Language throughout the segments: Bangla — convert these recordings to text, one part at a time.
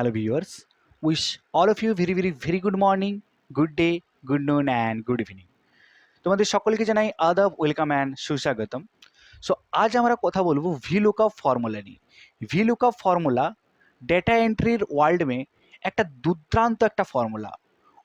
Hello viewers, wish all of you very good morning, good day, good noon and good evening. তোমাদের সকলকে জানাই আদাব, ওয়েলকাম অ্যান্ড সুস্বাগতম। সো আজ আমরা কথা বলবো VLOOKUP ফর্মুলা নিয়ে। VLOOKUP ফর্মুলা ডেটা এন্ট্রির ওয়ার্ল্ড মে একটা দুর্দান্ত একটা ফর্মুলা।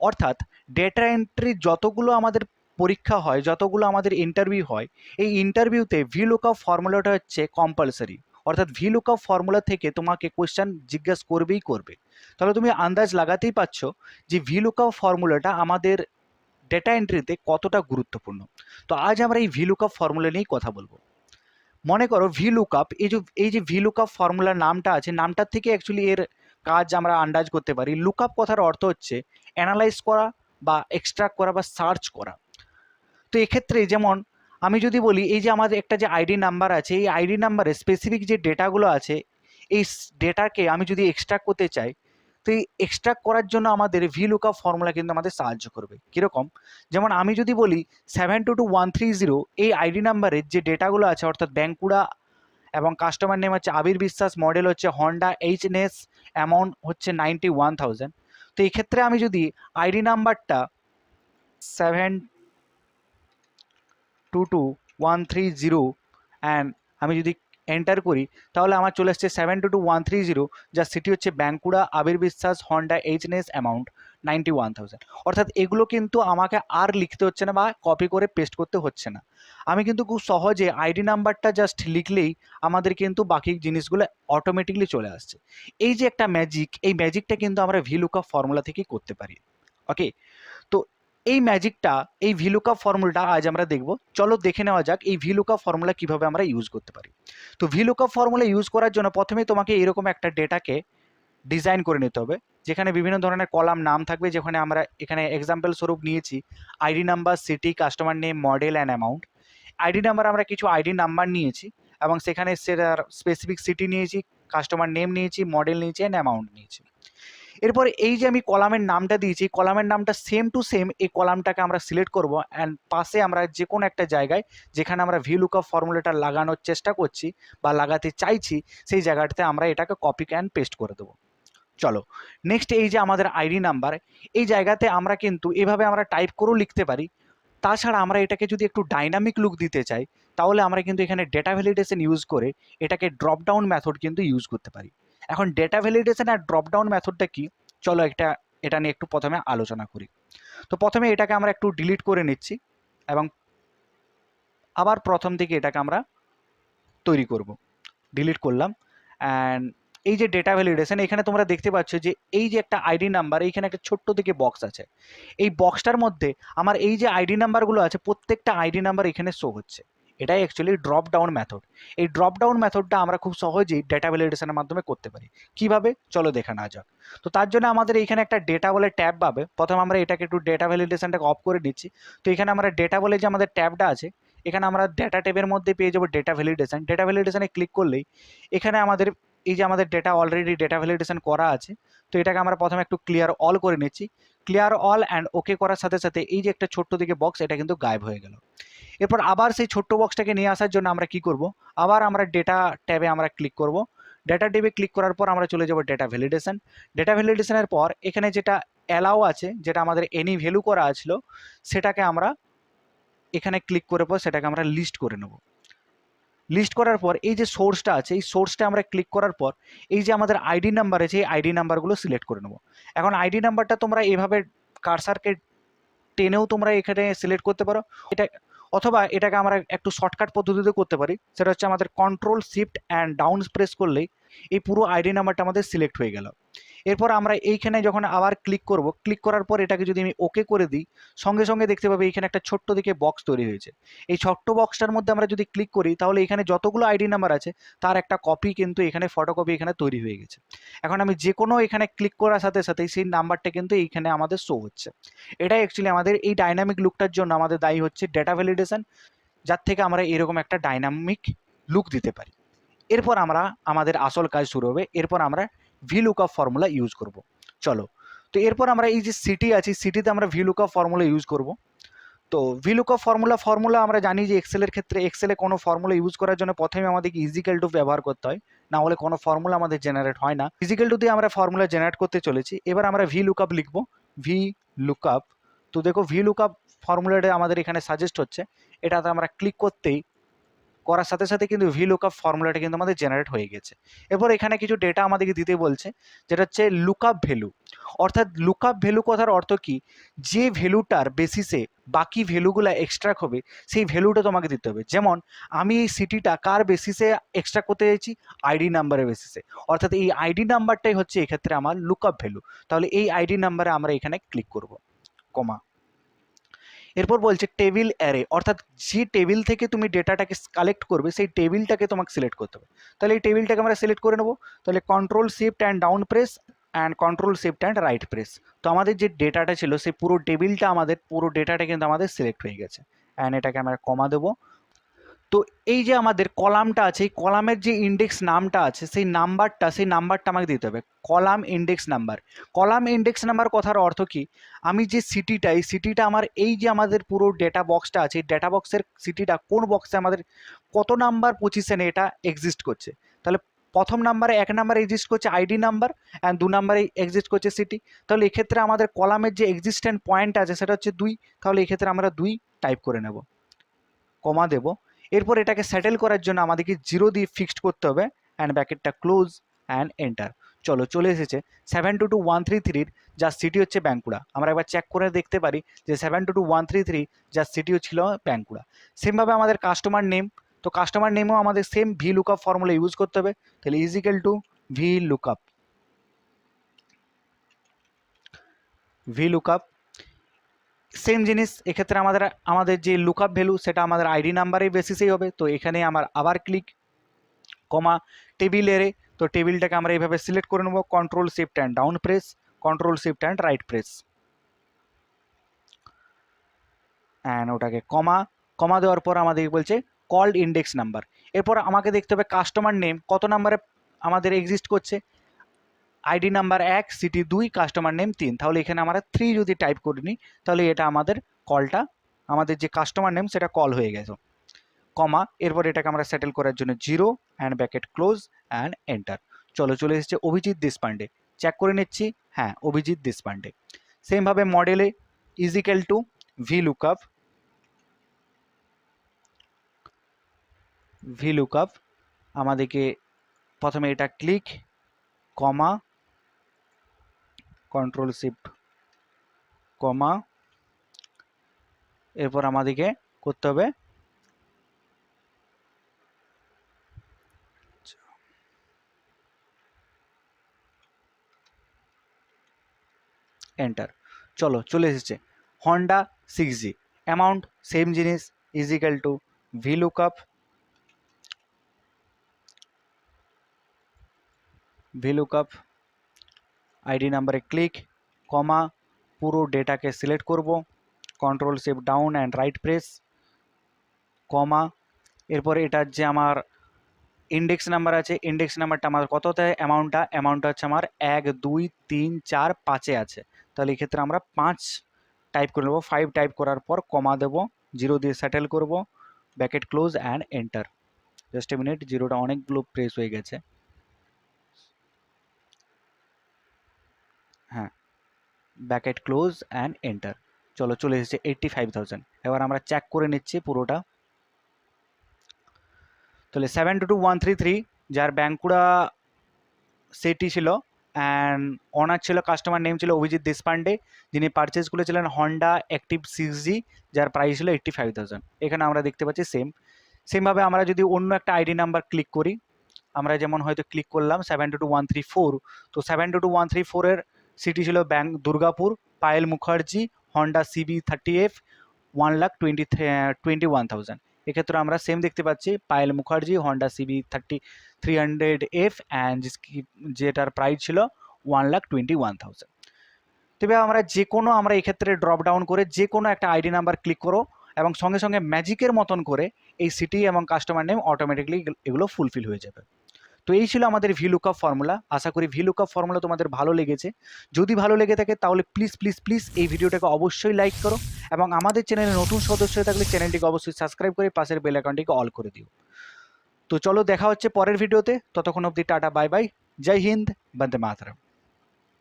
অর্থাৎ ডেটা এন্ট্রি যতগুলো আমাদের পরীক্ষা হয়, যতগুলো আমাদের ইন্টারভিউ হয়, এই ইন্টারভিউতে VLOOKUP ফর্মুলাটা হচ্ছে কম্পালসারি। অর্থাৎ VLOOKUP ফর্মুলা থেকে তোমাকে কোয়েশ্চেন জিজ্ঞাসা করবেই করবে। তাহলে তুমি আন্দাজ লাগাতেই পারছো যে VLOOKUP ফর্মুলাটা আমাদের ডেটা এন্ট্রিতে কতটা গুরুত্বপূর্ণ। তো আজ আমরা এই VLOOKUP ফর্মুলা নিয়েই কথা বলবো। মনে করো VLOOKUP, এই যে VLOOKUP ফর্মুলার নামটা আছে, নামটার থেকে অ্যাকচুয়ালি এর কাজ আমরা আন্দাজ করতে পারি। লুকআপ কথার অর্থ হচ্ছে অ্যানালাইজ করা বা এক্সট্রাক্ট করা বা সার্চ করা। তো এক্ষেত্রে যেমন আমি যদি বলি, এই যে আমাদের একটা যে আইডি নাম্বার আছে, এই আইডি নাম্বারে স্পেসিফিক যে ডেটাগুলো আছে, এই ডেটাকে আমি যদি এক্সট্রাক্ট করতে চাই, তো এই এক্সট্রাক্ট করার জন্য আমাদের VLOOKUP ফর্মুলা কিন্তু আমাদের সাহায্য করবে। কীরকম? যেমন আমি যদি বলি 722130, এই আইডি নাম্বারের যে ডেটাগুলো আছে, অর্থাৎ ব্যাঙ্কুড়া এবং কাস্টমার নেম হচ্ছে আবির বিশ্বাস, মডেল হচ্ছে হন্ডা এইচএনএস, অ্যামাউন্ট হচ্ছে 91,000। তো এই ক্ষেত্রে আমি যদি আইডি নাম্বারটা 722130 অ্যান্ড আমি যদি এন্টার করি, তাহলে আমার চলে আসছে 722130, যার সিটি হচ্ছে বাঁকুড়া, আবির বিশ্বাস, হন্ডা এইচএনএস, অ্যামাউন্ট 91,000। অর্থাৎ এগুলো কিন্তু আমাকে আর লিখতে হচ্ছে না বা কপি করে পেস্ট করতে হচ্ছে না। আমি কিন্তু খুব সহজে আইডি নাম্বারটা জাস্ট লিখলেই আমাদের কিন্তু বাকি জিনিসগুলো অটোমেটিকলি চলে আসছে। এই যে একটা ম্যাজিক, এই ম্যাজিকটা কিন্তু আমরা VLOOKUP ফর্মুলা থেকেই করতে পারি। ওকে, তো এই ম্যাজিকটা, এই VLOOKUP ফর্মুলাটা আজ আমরা দেখব। চলো দেখে নেওয়া যাক এই VLOOKUP ফর্মুলা কিভাবে আমরা ইউজ করতে পারি। তো VLOOKUP ফর্মুলা ইউজ করার জন্য প্রথমে তোমাকে এরকম একটা ডেটাকে ডিজাইন করে নিতে হবে, যেখানে বিভিন্ন ধরনের কলাম নাম থাকবে। যেখানে আমরা এখানে এক্সাম্পল স্বরূপ নিয়েছি ID number, city, customer name, model and amount. ID number আমরা কিছু আইডি নাম্বার নিয়েছি এবং সেখানে সেটার স্পেসিফিক সিটি নিয়েছি, কাস্টমার নেম নিয়েছি, মডেল নিয়েছি অ্যান্ড অ্যামাউন্ট নিয়েছি। এরপর এই যে আমি কলামের নামটা দিয়েছি, কলামের নামটা সেম টু সেম এই কলামটাকে আমরা সিলেক্ট করব অ্যান্ড পাশে আমরা যে কোনো একটা জায়গায় যেখানে আমরা VLOOKUP ফর্মুলাটা লাগানোর চেষ্টা করছি বা লাগাতে চাইছি, সেই জায়গাটাতে আমরা এটাকে কপি অ্যান্ড পেস্ট করে দেবো। চলো নেক্সট, এই যে আমাদের আইডি নাম্বার, এই জায়গাতে আমরা কিন্তু এভাবে আমরা টাইপ করেও লিখতে পারি। তাছাড়া আমরা এটাকে যদি একটু ডাইনামিক লুক দিতে চাই, তাহলে আমরা কিন্তু এখানে ডেটা ভ্যালিডেশন ইউজ করে এটাকে ড্রপ ডাউন মেথড কিন্তু ইউজ করতে পারি। এখন ডেটা ভ্যালিডেশন আর ড্রপ ডাউন মেথডটা কি, চলো এটা নিয়ে একটু প্রথমে আলোচনা করি। তো প্রথমে এটাকে আমরা একটু ডিলিট করে নিচ্ছি এবং আবার প্রথম থেকে এটাকে আমরা তৈরি করব। ডিলিট করলাম অ্যান্ড এই যে ডেটা ভ্যালিডেশন, এখানে তোমরা দেখতে পাচ্ছ যে এই যে একটা আইডি নাম্বার, এইখানে একটা ছোট্ট দিকে বক্স আছে। এই বক্সটার মধ্যে আমার এই যে আইডি নাম্বারগুলো আছে, প্রত্যেকটা আইডি নাম্বার এখানে শো হচ্ছে। এটাই অ্যাকচুয়ালি ড্রপ ডাউন মেথড। এই ড্রপ ডাউন মেথডটা আমরা খুব সহজেই ডেটা ভ্যালিডেশনের মাধ্যমে করতে পারি। কিভাবে, চলো দেখা না যাক। তো তার জন্য আমাদের এইখানে একটা ডেটা বলে ট্যাব পাবে। প্রথমে আমরা এটাকে একটু ডেটা ভ্যালিডেশনটাকে অফ করে নিচ্ছি। তো এখানে আমরা ডেটা বলে যে আমাদের ট্যাবটা আছে, এখানে আমরা ডেটা ট্যাবের মধ্যে পেয়ে যাবো ডেটা ভ্যালিডেশন। ডেটা ভ্যালিডেশনে ক্লিক করলেই এখানে আমাদের এই যে আমাদের ডেটা অলরেডি ডেটা ভ্যালিডেশন করা আছে। তো এটাকে আমরা প্রথমে একটু ক্লিয়ার অল করে নিচ্ছি। ক্লিয়ার অল অ্যান্ড ওকে করার সাথে সাথে এই যে একটা ছোট্ট দিকে বক্স, এটা কিন্তু গায়েব হয়ে গেল। এরপর আবার সেই ছোট্ট বক্সটাকে নিয়ে আসার জন্য আমরা কি করব, আবার আমরা ডেটা ট্যাবে আমরা ক্লিক করব। ডেটা ট্যাবে ক্লিক করার পর আমরা চলে যাব ডেটা ভ্যালিডেশন। ডেটা ভ্যালিডেশনের পর এখানে যেটা অ্যালাউ আছে, যেটা আমাদের এনি ভ্যালু করা ছিল, সেটাকে আমরা এখানে ক্লিক করে পর সেটাকে আমরা লিস্ট করে নেব। লিস্ট করার পর এই যে সোর্সটা আছে, এই সোর্সটা আমরা ক্লিক করার পর এই যে আমাদের আইডি নাম্বার আছে, এই আইডি নাম্বারগুলো সিলেক্ট করে নেব। এখন আইডি নাম্বারটা তোমরা এভাবে কার্সারকে টেনেও তোমরা এখানে সিলেক্ট করতে পারো, এটা অথবা এটাকে আমরা একটু শর্টকাট পদ্ধতিতে করতে পারি। সেটা হচ্ছে আমাদের control shift and down press করলেই এই পুরো আইডি নাম্বারটা আমাদের সিলেক্ট হয়ে গেল। এরপর আমরা এইখানে যখন আবার ক্লিক করব, ক্লিক করার পর এটাকে যদি আমি ওকে করে দিই, সঙ্গে সঙ্গে দেখতে পাবে এখানে একটা ছোট্ট দিকে বক্স তৈরি হয়েছে। এই ছোট্ট বক্সটার মধ্যে আমরা যদি ক্লিক করি, তাহলে এখানে যতগুলো আইডি নাম্বার আছে তার একটা কপি কিন্তু এখানে ফটোকপি এখানে তৈরি হয়ে গেছে। এখন আমি যে কোনো এখানে ক্লিক করার সাথে সাথে সেই নাম্বারটা কিন্তু এইখানে আমাদের শো হচ্ছে। এটাই অ্যাকচুয়ালি আমাদের এই ডাইনামিক লুকটার জন্য আমাদের দায়ী হচ্ছে ডেটা ভ্যালিডেশন, যার থেকে আমরা এরকম একটা ডাইনামিক লুক দিতে পারি। এরপর আমরা আমাদের আসল কাজ শুরু হবে। এরপর আমরা VLOOKUP ফর্মুলা ইউজ করব। চলো, তো এরপর আমরা এই যে সিটি আছে, সিটিতে আমরা VLOOKUP ফর্মুলা ইউজ করব। তো VLOOKUP ফর্মুলা আমরা জানি যে এক্সেলের ক্ষেত্রে, এক্সেলে কোনো ফর্মুলা ইউজ করার জন্য প্রথমে আমাদেরকে ইজিক্যাল টু ব্যবহার করতে হয়। না হলে কোনো ফর্মুলা আমাদের জেনারেট হয় না। ইজিক্যাল টু দিয়ে আমরা ফর্মুলা জেনারেট করতে চলেছি। এবার আমরা ভি লুকআপ লিখবো, ভি লুকআপ। তো দেখো ভি লুকআপ ফর্মুলাটা আমাদের এখানে সাজেস্ট হচ্ছে, এটাতে আমরা ক্লিক করতেই করার সাথে সাথে কিন্তু ভি লুকআপ ফর্মুলাটা কিন্তু আমাদের জেনারেট হয়ে গেছে। এরপর এখানে কিছু ডেটা আমাদেরকে দিতে বলছে, যেটা হচ্ছে লুকআপ ভ্যালু। অর্থাৎ লুকআপ ভ্যালু কথার অর্থ কি, যে ভ্যালুটার বেসিসে বাকি ভ্যালুগুলো এক্সট্রাক্ট হবে সেই ভ্যালুটা তোমাকে দিতে হবে। যেমন আমি এই সিটিটা কার বেসিসে এক্সট্রাক্ট করতে চাইছি, আইডি নাম্বারের বেসিসে, অর্থাৎ এই আইডি নাম্বারটাই হচ্ছে এক্ষেত্রে আমার লুকআপ ভ্যালু। তাহলে এই আইডি নাম্বারে আমরা এখানে ক্লিক করব, কমা। এরপর বলছে টেবিল অ্যারে, অর্থাৎ যে টেবিল থেকে তুমি ডেটাটাকে কালেক্ট করবে সেই টেবিলটাকে তোমাকে সিলেক্ট করতে হবে। তাহলে এই টেবিলটাকে আমরা সিলেক্ট করে নেবো। তাহলে control shift and down press and control shift and right press. তো আমাদের যে ডেটাটা ছিল সেই পুরো টেবিলটা, আমাদের পুরো ডেটাটা কিন্তু আমাদের সিলেক্ট হয়ে গেছে। অ্যান্ড এটাকে আমরা কমা দেবো। তো এই যে আমাদের কলামটা আছে, এই কলামের যে ইন্ডেক্স নামটা আছে সেই নাম্বারটা আমাকে দিতে হবে, column index number. Column index number কথার অর্থ কি, আমি যে সিটিটা, এই সিটিটা আমার এই যে আমাদের পুরো ডেটা বক্সটা আছে, ডেটা বক্সের সিটিটা কোন বক্সে আমাদের কত নাম্বার পজিশনে এটা এক্সিস্ট করছে। তাহলে প্রথম নাম্বারে 1 নাম্বারে এক্সিস্ট করছে আইডি নাম্বার, অ্যান্ড 2 নাম্বারে এক্সিস্ট করছে সিটি। তাহলে এক্ষেত্রে আমাদের কলামের যে এক্সিস্ট্যান্ট পয়েন্ট আছে সেটা হচ্ছে 2। তাহলে এক্ষেত্রে আমরা 2 টাইপ করে নেব, কমা দেব। এরপর এটাকে সেটেল করার জন্য আমাদেরকে 0 দিয়ে ফিক্সড করতে হবে, অ্যান্ড ব্র্যাকেটটা ক্লোজ অ্যান্ড এন্টার। চলো চলে এসেছে 722133 যার সিটি হচ্ছে বাঁকুড়া। আমরা একবার চেক করে দেখতে পারি যে 722133 যার সিটিও ছিল বাঁকুড়া। সেমভাবে আমাদের কাস্টমার নেম, তো কাস্টমার নেমও আমাদের same V lookup formula use করতে হবে। তাহলে equal to V lookup same জিনিস। এক্ষেত্রে আমাদের যে লুকআপ ভ্যালু সেটা আমাদের আইডি নাম্বারের বেসিসেই হবে। তো এখানে আমার আবার ক্লিক, কমা, টেবিল এরে। তো টেবিলটাকে আমরা এইভাবে সিলেক্ট করে নেব, control shift and down press, control shift and right press, and ওটাকে কমা দেওয়ার পর আমাদের বলছে কল্ড ইন্ডেক্স নাম্বার। এরপর আমাকে দেখতে হবে কাস্টমার নেম কত নাম্বারে আমাদের এক্সিস্ট করছে, ID number 1, city 2, customer name 3। তাহলে এখানে আমরা 3 যদি টাইপ করে নিই তাহলে এটা আমাদের কলটা, আমাদের যে কাস্টমার নেম সেটা কল হয়ে গেছে, কমা। এরপর এটাকে আমরা সেটেল করার জন্য 0 and bracket close and enter. চলে এসেছে অভিজিৎ দেশপান্ডে। চেক করে নিচ্ছি, হ্যাঁ অভিজিৎ দেশপান্ডে। সেমভাবে মডেলে ইজিক্যাল টু ভি লুকআপ আমাদেরকে প্রথমে এটা click, comma, control shift, comma. এরপর আমাদেরকে করতে হবে এন্টার। চলে এসেছে হন্ডা 6G অ্যামাউন্ট, সেম জিনিস, ইজিক্যাল টু ভি লুকআপ আইডি নাম্বারে ক্লিক, কমা, পুরো ডেটাকে সিলেক্ট করব, control shift down and right press, comma. এরপরে এটার যে আমার ইন্ডেক্স নাম্বার আছে, ইন্ডেক্স নাম্বারটা আমার কততে, অ্যামাউন্টটা হচ্ছে আমার 1 2 3 4 5-এ আছে। তাহলে এক্ষেত্রে আমরা 5 টাইপ করে নেবো। 5 টাইপ করার পর কমা দেব, 0 দিয়ে সেটেল করব, bracket close and enter. Just a minute, 0টা অনেকগুলো প্রেস হয়ে গেছে, হ্যাঁ, ব্র্যাকেট ক্লোজ অ্যান্ড এন্টার। চলে এসেছে 85,000। এবার আমরা চেক করে নিচ্ছি পুরোটা। তাহলে 722133 যার বাঁকুড়া সেটি ছিল, অ্যান্ড ওনার ছিল, কাস্টমার নেম ছিল অভিজিৎ দেশপান্ডে, যিনি পারচেস করেছিলেন হন্ডা অ্যাক্টিভ 6G যার প্রাইস ছিল 85,000। এখানে আমরা দেখতে পাচ্ছি সেমভাবে আমরা যদি অন্য একটা আইডি নাম্বার ক্লিক করি, আমরা যেমন হয়তো ক্লিক করলাম 722134, তো 722134-এর সিটি ছিল দুর্গাপুর, পায়েল মুখার্জি, হন্ডা CB30F 1,21,000। এক্ষেত্রে আমরা সেম দেখতে পাচ্ছি Payel Mukherjee, Honda CB300F, and যেটার প্রাইস ছিল 1,21,000। তবে আমরা এক্ষেত্রে ড্রপ ডাউন করে যে কোনো একটা আইডি নাম্বার ক্লিক করো এবং সঙ্গে সঙ্গে ম্যাজিকের মতন করে এই সিটি এবং কাস্টমার নেম অটোমেটিকলি এগুলো ফুলফিল হয়ে যাবে। তো এই ছিল আমাদের ভি লুকআপ ফর্মুলা। আশা করি ভি লুকআপ ফর্মুলা তোমাদের ভালো লেগেছে। যদি ভালো লেগে থাকে তাহলে প্লিজ এই ভিডিওটাকে অবশ্যই লাইক করো, এবং আমাদের চ্যানেলে নতুন সদস্য হয়ে থাকলে চ্যানেলটিকে অবশ্যই সাবস্ক্রাইব করে পাশের বেল আইকনটিকে অল করে দিও। তো চলো দেখা হচ্ছে পরের ভিডিওতে, ততক্ষণ অবধি টাটা বাই বাই, জয় হিন্দ, বন্দে মাতরম।